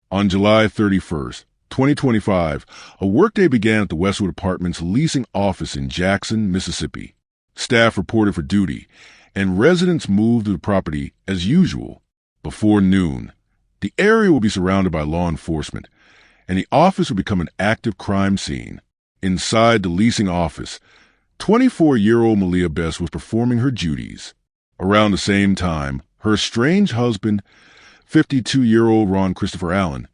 On July 31st, 2025, a workday began at the Westwood Apartments leasing office in Jackson, Mississippi. Staff reported for duty, and residents moved to the property as usual. Before noon, the area will be surrounded by law enforcement, and the office will become an active crime scene. Inside the leasing office, 24-year-old Maleah Bess was performing her duties. Around the same time, her estranged husband, 52-year-old Ron Christopher Allen,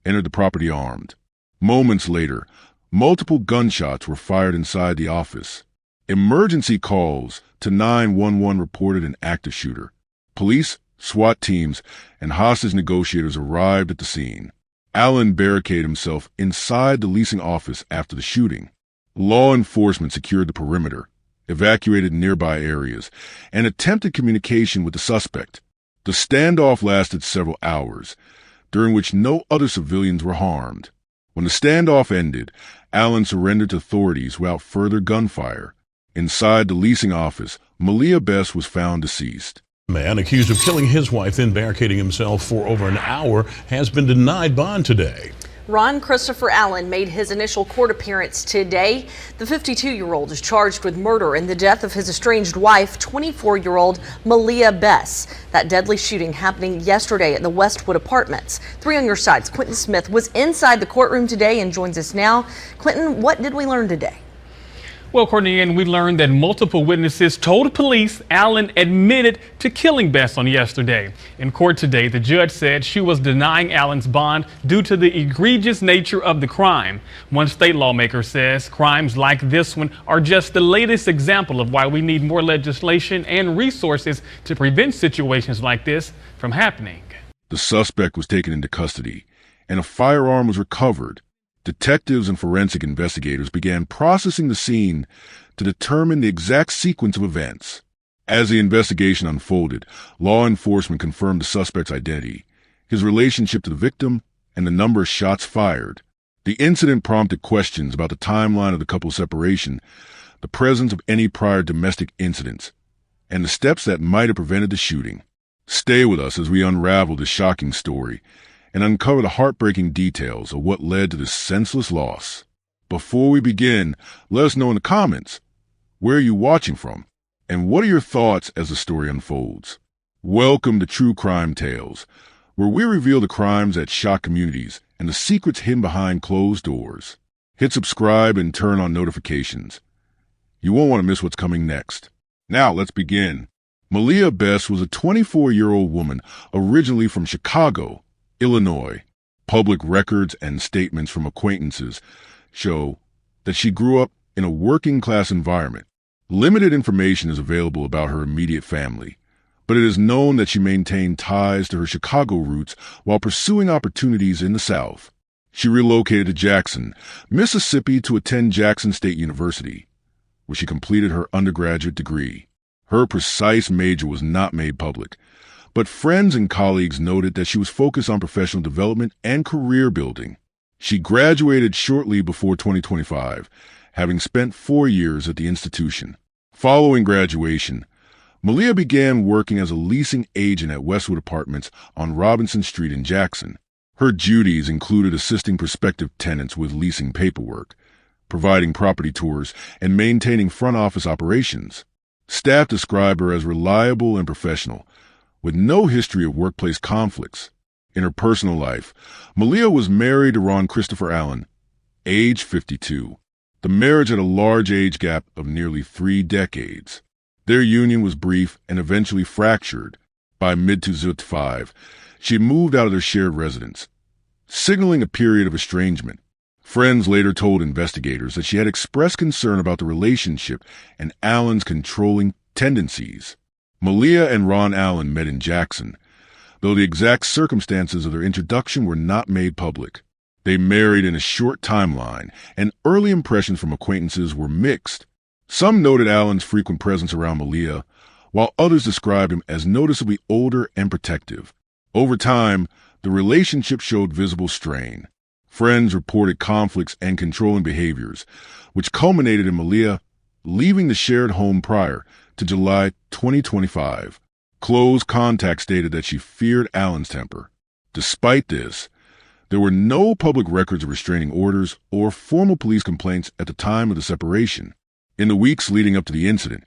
entered the property armed. Moments later, multiple gunshots were fired inside the office. Emergency calls to 911 reported an active shooter. Police, SWAT teams, and hostage negotiators arrived at the scene. Allen barricaded himself inside the leasing office after the shooting. Law enforcement secured the perimeter, evacuated nearby areas, and attempted communication with the suspect. The standoff lasted several hours, during which no other civilians were harmed. When the standoff ended, Allen surrendered to authorities without further gunfire. Inside the leasing office, Maleah Bess was found deceased. A man accused of killing his wife, then barricading himself for over an hour, has been denied bond today. Ron Christopher Allen made his initial court appearance today. The 52-year-old is charged with murder in the death of his estranged wife, 24-year-old Maleah Bess. That deadly shooting happening yesterday at the Westwood Apartments. 3 on your sides. Quentin Smith was inside the courtroom today and joins us now. Quentin, what did we learn today? Well, Courtney, and we learned that multiple witnesses told police Allen admitted to killing Bess on yesterday. In court today, the judge said she was denying Allen's bond due to the egregious nature of the crime. One state lawmaker says crimes like this one are just the latest example of why we need more legislation and resources to prevent situations like this from happening. The suspect was taken into custody, and a firearm was recovered. Detectives and forensic investigators began processing the scene to determine the exact sequence of events. As the investigation unfolded, law enforcement confirmed the suspect's identity, his relationship to the victim, and the number of shots fired. The incident prompted questions about the timeline of the couple's separation, the presence of any prior domestic incidents, and the steps that might have prevented the shooting. Stay with us as we unravel this shocking story and uncover the heartbreaking details of what led to this senseless loss. Before we begin, let us know in the comments, where are you watching from, and what are your thoughts as the story unfolds? Welcome to True Crime Tales, where we reveal the crimes that shock communities and the secrets hidden behind closed doors. Hit subscribe and turn on notifications. You won't want to miss what's coming next. Now let's begin. Maleah Bess was a 24-year-old woman originally from Chicago, Illinois. Public records and statements from acquaintances show that she grew up in a working-class environment. Limited information is available about her immediate family, but it is known that she maintained ties to her Chicago roots while pursuing opportunities in the South. She relocated to Jackson, Mississippi to attend Jackson State University, where she completed her undergraduate degree. Her precise major was not made public, but friends and colleagues noted that she was focused on professional development and career building. She graduated shortly before 2025, having spent 4 years at the institution. Following graduation, Maleah began working as a leasing agent at Westwood Apartments on Robinson Street in Jackson. Her duties included assisting prospective tenants with leasing paperwork, providing property tours, and maintaining front office operations. Staff described her as reliable and professional, with no history of workplace conflicts. In her personal life, Maleah was married to Ron Christopher Allen, age 52. The marriage had a large age gap of nearly 3 decades. Their union was brief and eventually fractured. By mid-2005, she moved out of their shared residence, signaling a period of estrangement. Friends later told investigators that she had expressed concern about the relationship and Allen's controlling tendencies. Maleah and Ron Allen met in Jackson, though the exact circumstances of their introduction were not made public. They married in a short timeline, and early impressions from acquaintances were mixed. Some noted Allen's frequent presence around Maleah, while others described him as noticeably older and protective. Over time, the relationship showed visible strain. Friends reported conflicts and controlling behaviors, which culminated in Maleah leaving the shared home prior to July 2025. Close contact stated that she feared Allen's temper. Despite this, There were no public records of restraining orders or formal police complaints at the time of the separation. In the weeks leading up to the incident,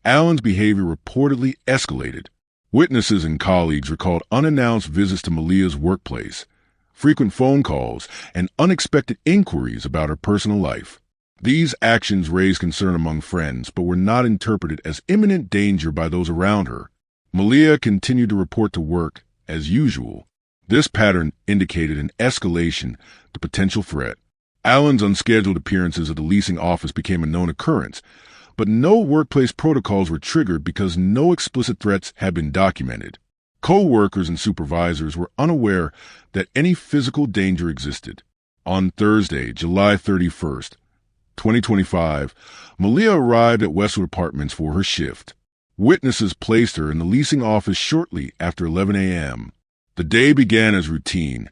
Allen's behavior reportedly escalated. Witnesses and colleagues recalled unannounced visits to Maleah's workplace, frequent phone calls, and unexpected inquiries about her personal life. These actions raised concern among friends, but were not interpreted as imminent danger by those around her. Maleah continued to report to work as usual. This pattern indicated an escalation to potential threat. Allen's unscheduled appearances at the leasing office became a known occurrence, but no workplace protocols were triggered because no explicit threats had been documented. Co-workers and supervisors were unaware that any physical danger existed. On Thursday, July 31st, 2025, Maleah arrived at Westwood Apartments for her shift. Witnesses placed her in the leasing office shortly after 11 a.m. The day began as routine,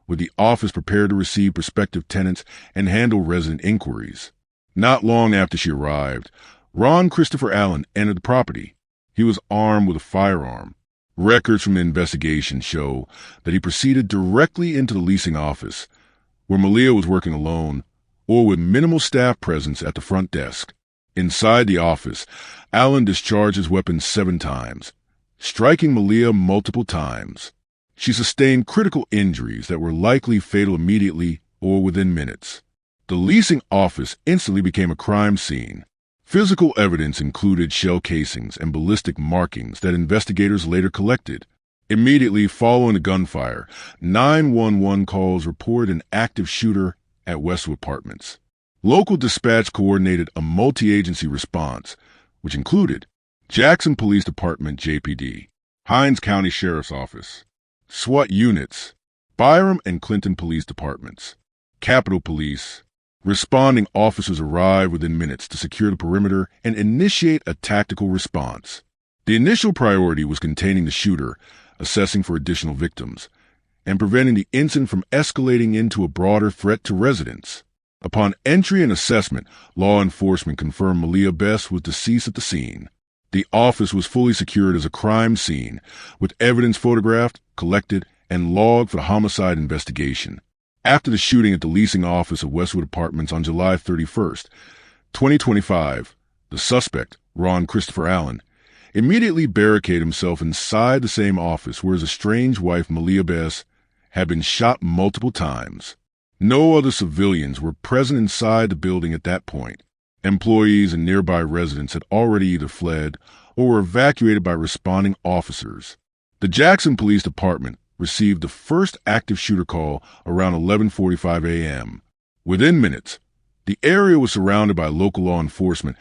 with the office prepared to receive prospective tenants and handle resident inquiries. Not long after she arrived, Ron Christopher Allen entered the property. He was armed with a firearm. Records from the investigation show that he proceeded directly into the leasing office, where Maleah was working alone or with minimal staff presence at the front desk. Inside the office, Allen discharged his weapon 7 times, striking Maleah multiple times. She sustained critical injuries that were likely fatal immediately or within minutes. The leasing office instantly became a crime scene. Physical evidence included shell casings and ballistic markings that investigators later collected. Immediately following the gunfire, 911 calls reported an active shooter at Westwood Apartments. Local dispatch coordinated a multi-agency response, which included Jackson Police Department JPD, Hinds County Sheriff's Office, SWAT units, Byram and Clinton Police Departments, Capitol Police. Responding officers arrived within minutes to secure the perimeter and initiate a tactical response. The initial priority was containing the shooter, assessing for additional victims, and preventing the incident from escalating into a broader threat to residents. Upon entry and assessment, law enforcement confirmed Maleah Bess was deceased at the scene. The office was fully secured as a crime scene, with evidence photographed, collected, and logged for the homicide investigation. After the shooting at the leasing office of Westwood Apartments on July 31st, 2025, the suspect, Ron Christopher Allen, immediately barricaded himself inside the same office where his estranged wife, Maleah Bess, had been shot multiple times. No other civilians were present inside the building at that point. Employees and nearby residents had already either fled or were evacuated by responding officers. The Jackson Police Department received the first active shooter call around 11:45 a.m. Within minutes, the area was surrounded by local law enforcement,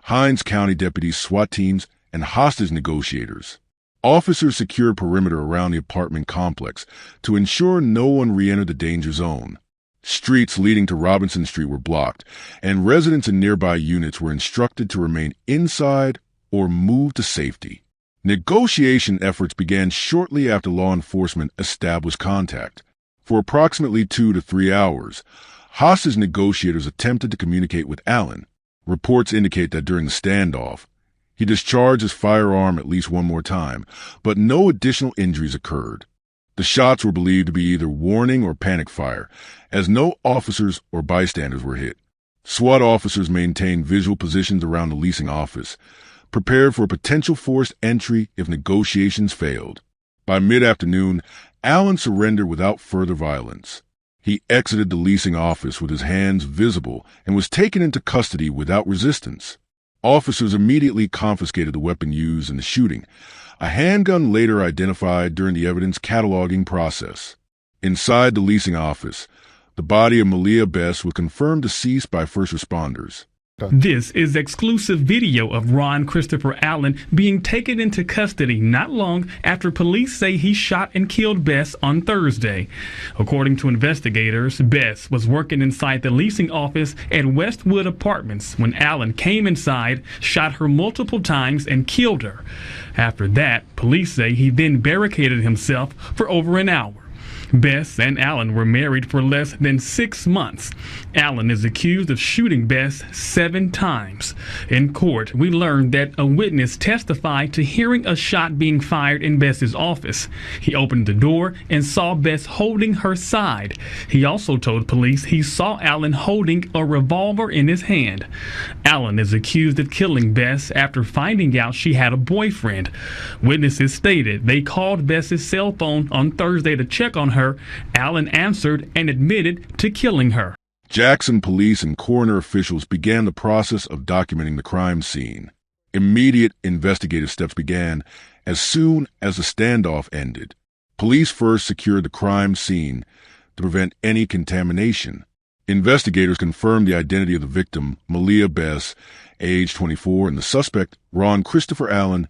Hinds County deputies, SWAT teams, and hostage negotiators. Officers secured perimeter around the apartment complex to ensure no one re-entered the danger zone. Streets leading to Robinson Street were blocked, and residents in nearby units were instructed to remain inside or move to safety. Negotiation efforts began shortly after law enforcement established contact. For approximately 2 to 3 hours, hostage negotiators attempted to communicate with Allen. Reports indicate that during the standoff, he discharged his firearm at least one more time, but no additional injuries occurred. The shots were believed to be either warning or panic fire, as no officers or bystanders were hit. SWAT officers maintained visual positions around the leasing office, prepared for a potential forced entry if negotiations failed. By mid-afternoon, Allen surrendered without further violence. He exited the leasing office with his hands visible and was taken into custody without resistance. Officers immediately confiscated the weapon used in the shooting, a handgun later identified during the evidence cataloging process. Inside the leasing office, the body of Maleah Bess was confirmed deceased by first responders. This is exclusive video of Ron Christopher Allen being taken into custody not long after police say he shot and killed Bess on Thursday. According to investigators, Bess was working inside the leasing office at Westwood Apartments when Allen came inside, shot her multiple times, and killed her. After that, police say he then barricaded himself for over an hour. Bess and Allen were married for less than 6 months. Allen is accused of shooting Bess 7 times. In court, we learned that a witness testified to hearing a shot being fired in Bess's office. He opened the door and saw Bess holding her side. He also told police he saw Allen holding a revolver in his hand. Allen is accused of killing Bess after finding out she had a boyfriend. Witnesses stated they called Bess's cell phone on Thursday to check on her. Allen answered and admitted to killing her. Jackson police and coroner officials began the process of documenting the crime scene. Immediate investigative steps began as soon as the standoff ended. Police first secured the crime scene to prevent any contamination. Investigators confirmed the identity of the victim, Maleah Bess, age 24, and the suspect, Ron Christopher Allen,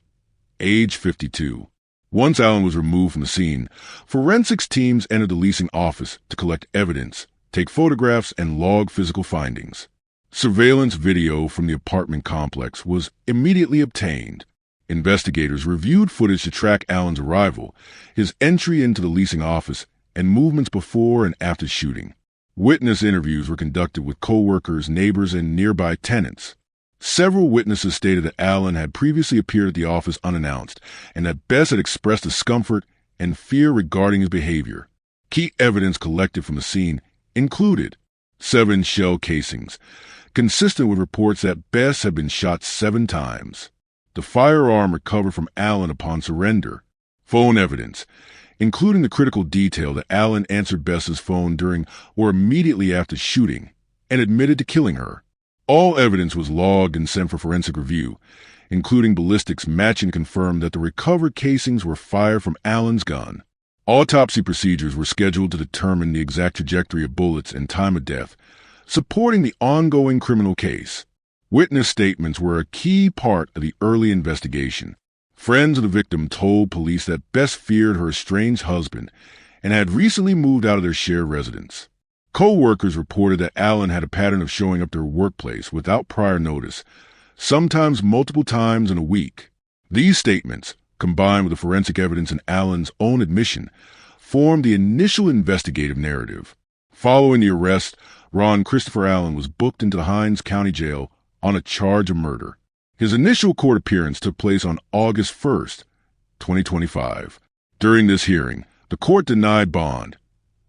age 52. Once Allen was removed from the scene, forensics teams entered the leasing office to collect evidence, take photographs, and log physical findings. Surveillance video from the apartment complex was immediately obtained. Investigators reviewed footage to track Allen's arrival, his entry into the leasing office, and movements before and after shooting. Witness interviews were conducted with co-workers, neighbors, and nearby tenants. Several witnesses stated that Allen had previously appeared at the office unannounced and that Bess had expressed discomfort and fear regarding his behavior. Key evidence collected from the scene included 7 shell casings, consistent with reports that Bess had been shot 7 times. The firearm recovered from Allen upon surrender. Phone evidence, including the critical detail that Allen answered Bess's phone during or immediately after shooting and admitted to killing her. All evidence was logged and sent for forensic review, including ballistics matching to confirm that the recovered casings were fired from Allen's gun. Autopsy procedures were scheduled to determine the exact trajectory of bullets and time of death, supporting the ongoing criminal case. Witness statements were a key part of the early investigation. Friends of the victim told police that Bess feared her estranged husband and had recently moved out of their shared residence. Co-workers reported that Allen had a pattern of showing up to her workplace without prior notice, sometimes multiple times in a week. These statements, combined with the forensic evidence and Allen's own admission, formed the initial investigative narrative. Following the arrest, Ron Christopher Allen was booked into the Hinds County Jail on a charge of murder. His initial court appearance took place on August 1st, 2025. During this hearing, the court denied bond,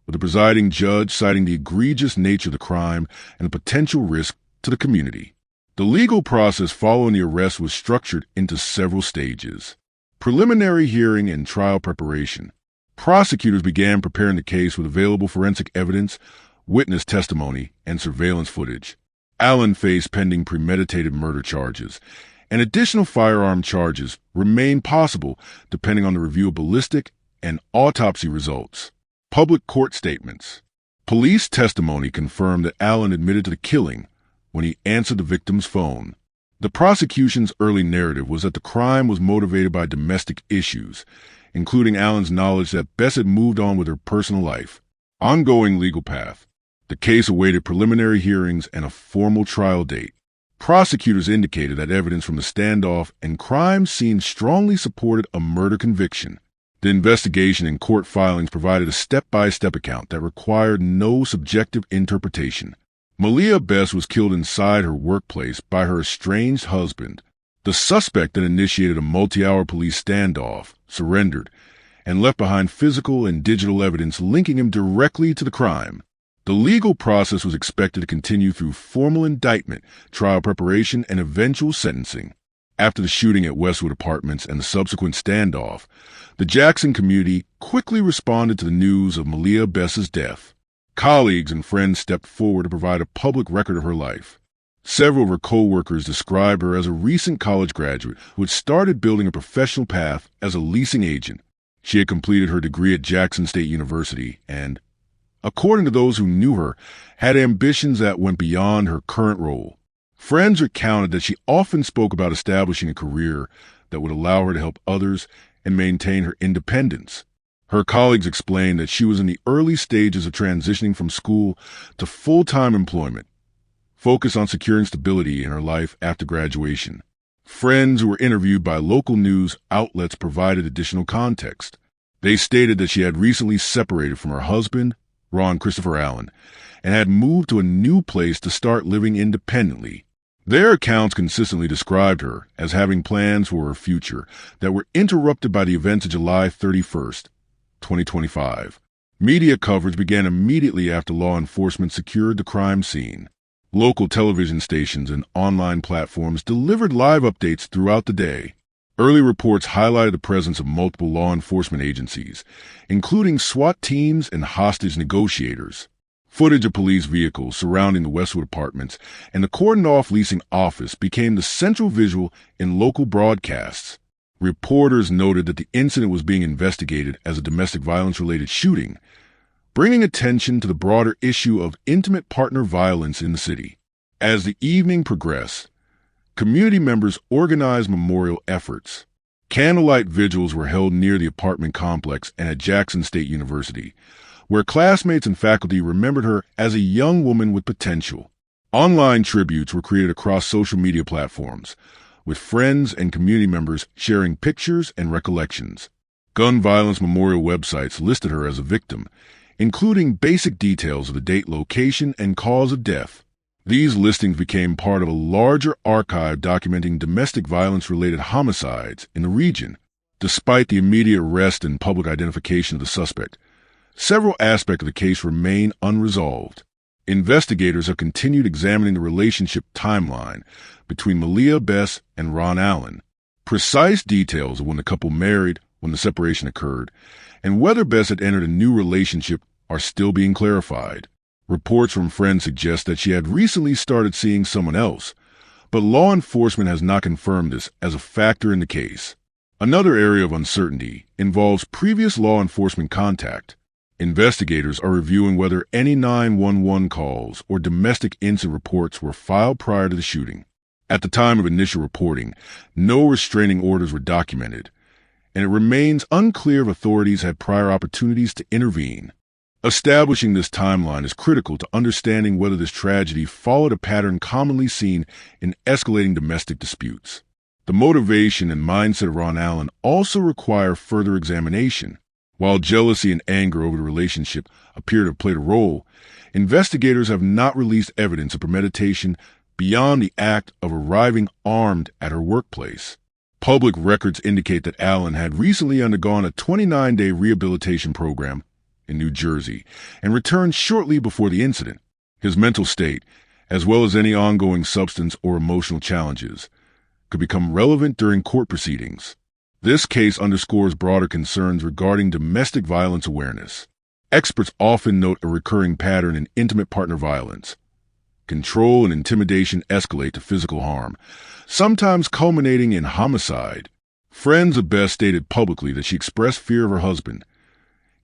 with the presiding judge citing the egregious nature of the crime and the potential risk to the community. The legal process following the arrest was structured into several stages. Preliminary hearing and trial preparation. Prosecutors began preparing the case with available forensic evidence, witness testimony, and surveillance footage. Allen faced pending premeditated murder charges, and additional firearm charges remain possible depending on the review of ballistic and autopsy results. Public court statements. Police testimony confirmed that Allen admitted to the killing when he answered the victim's phone. The prosecution's early narrative was that the crime was motivated by domestic issues, including Allen's knowledge that Bess had moved on with her personal life. Ongoing legal path. The case awaited preliminary hearings and a formal trial date. Prosecutors indicated that evidence from the standoff and crime scene strongly supported a murder conviction. The investigation and court filings provided a step-by-step account that required no subjective interpretation. Maleah Bess was killed inside her workplace by her estranged husband. The suspect that initiated a multi-hour police standoff surrendered and left behind physical and digital evidence linking him directly to the crime. The legal process was expected to continue through formal indictment, trial preparation, and eventual sentencing. After the shooting at Westwood Apartments and the subsequent standoff, the Jackson community quickly responded to the news of Maleah Bess's death. Colleagues and friends stepped forward to provide a public record of her life. Several of her co-workers described her as a recent college graduate who had started building a professional path as a leasing agent. She had completed her degree at Jackson State University and, according to those who knew her, had ambitions that went beyond her current role. Friends recounted that she often spoke about establishing a career that would allow her to help others and maintain her independence. Her colleagues explained that she was in the early stages of transitioning from school to full-time employment, focused on securing stability in her life after graduation. Friends who were interviewed by local news outlets provided additional context. They stated that she had recently separated from her husband, Ron Christopher Allen, and had moved to a new place to start living independently. Their accounts consistently described her as having plans for her future that were interrupted by the events of July 31st, 2025. Media coverage began immediately after law enforcement secured the crime scene. Local television stations and online platforms delivered live updates throughout the day. Early reports highlighted the presence of multiple law enforcement agencies, including SWAT teams and hostage negotiators. Footage of police vehicles surrounding the Westwood Apartments and the cordoned-off leasing office became the central visual in local broadcasts. Reporters noted that the incident was being investigated as a domestic violence-related shooting, bringing attention to the broader issue of intimate partner violence in the city. As the evening progressed, community members organized memorial efforts. Candlelight vigils were held near the apartment complex and at Jackson State University, where classmates and faculty remembered her as a young woman with potential. Online tributes were created across social media platforms, with friends and community members sharing pictures and recollections. Gun violence memorial websites listed her as a victim, including basic details of the date, location, and cause of death. These listings became part of a larger archive documenting domestic violence-related homicides in the region. Despite the immediate arrest and public identification of the suspect, several aspects of the case remain unresolved. Investigators have continued examining the relationship timeline between Maleah Bess and Ron Allen. Precise details of when the couple married, when the separation occurred, and whether Bess had entered a new relationship are still being clarified. Reports from friends suggest that she had recently started seeing someone else, but law enforcement has not confirmed this as a factor in the case. Another area of uncertainty involves previous law enforcement contact. Investigators are reviewing whether any 911 calls or domestic incident reports were filed prior to the shooting. At the time of initial reporting, no restraining orders were documented, and it remains unclear if authorities had prior opportunities to intervene. Establishing this timeline is critical to understanding whether this tragedy followed a pattern commonly seen in escalating domestic disputes. The motivation and mindset of Ron Allen also require further examination. While jealousy and anger over the relationship appear to have played a role, investigators have not released evidence of premeditation beyond the act of arriving armed at her workplace. Public records indicate that Allen had recently undergone a 29-day rehabilitation program in New Jersey and returned shortly before the incident. His mental state, as well as any ongoing substance or emotional challenges, could become relevant during court proceedings. This case underscores broader concerns regarding domestic violence awareness. Experts often note a recurring pattern in intimate partner violence. Control and intimidation escalate to physical harm, sometimes culminating in homicide. Friends of Bess stated publicly that she expressed fear of her husband,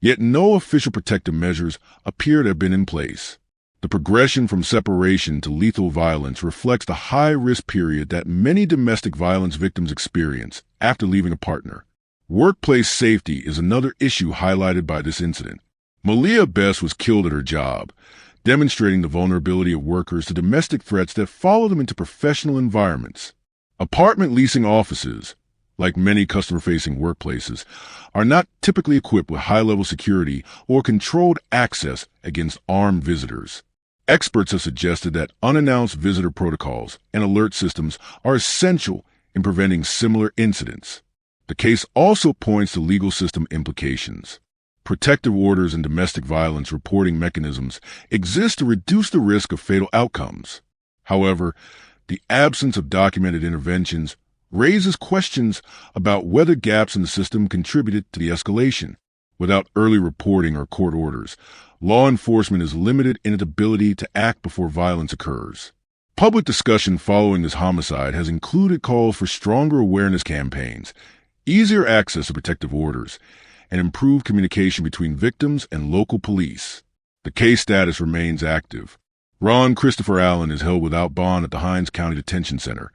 yet no official protective measures appear to have been in place. The progression from separation to lethal violence reflects the high-risk period that many domestic violence victims experience after leaving a partner. Workplace safety is another issue highlighted by this incident. Maleah Bess was killed at her job, demonstrating the vulnerability of workers to domestic threats that follow them into professional environments. Apartment leasing offices, like many customer-facing workplaces, are not typically equipped with high-level security or controlled access against armed visitors. Experts have suggested that unannounced visitor protocols and alert systems are essential in preventing similar incidents. The case also points to legal system implications. Protective orders and domestic violence reporting mechanisms exist to reduce the risk of fatal outcomes. However, the absence of documented interventions raises questions about whether gaps in the system contributed to the escalation. Without early reporting or court orders, law enforcement is limited in its ability to act before violence occurs. Public discussion following this homicide has included calls for stronger awareness campaigns, easier access to protective orders, and improved communication between victims and local police. The case status remains active. Ron Christopher Allen is held without bond at the Hinds County Detention Center,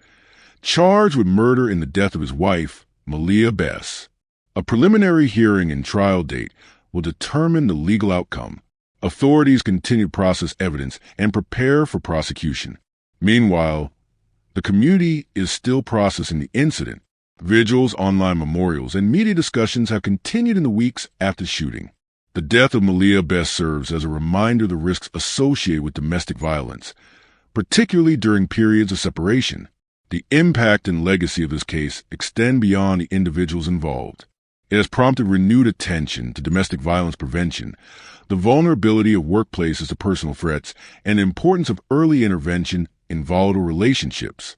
charged with murder in the death of his wife, Maleah Bess. A preliminary hearing and trial date will determine the legal outcome. Authorities continue to process evidence and prepare for prosecution. Meanwhile, the community is still processing the incident, Vigils, online memorials, and media discussions have continued in the weeks after the shooting. The death of Maleah Bess serves as a reminder of the risks associated with domestic violence, particularly during periods of separation. The impact and legacy of this case extend beyond the individuals involved. It has prompted renewed attention to domestic violence prevention, the vulnerability of workplaces to personal threats, and the importance of early intervention in volatile relationships.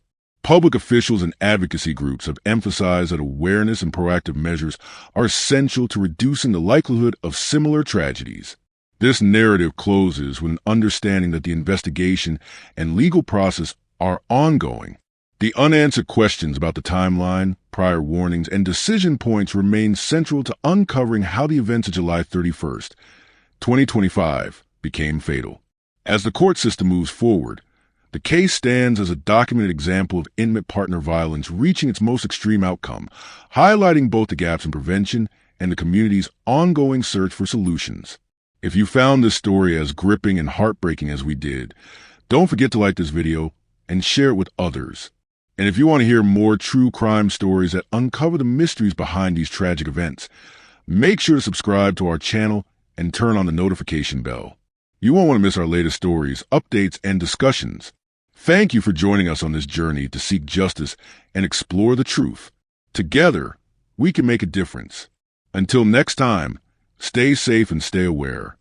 Public officials and advocacy groups have emphasized that awareness and proactive measures are essential to reducing the likelihood of similar tragedies. This narrative closes with an understanding that the investigation and legal process are ongoing. The unanswered questions about the timeline, prior warnings, and decision points remain central to uncovering how the events of July 31st, 2025, became fatal. As the court system moves forward, the case stands as a documented example of intimate partner violence reaching its most extreme outcome, highlighting both the gaps in prevention and the community's ongoing search for solutions. If you found this story as gripping and heartbreaking as we did, don't forget to like this video and share it with others. And if you want to hear more true crime stories that uncover the mysteries behind these tragic events, make sure to subscribe to our channel and turn on the notification bell. You won't want to miss our latest stories, updates, and discussions. Thank you for joining us on this journey to seek justice and explore the truth. Together, we can make a difference. Until next time, stay safe and stay aware.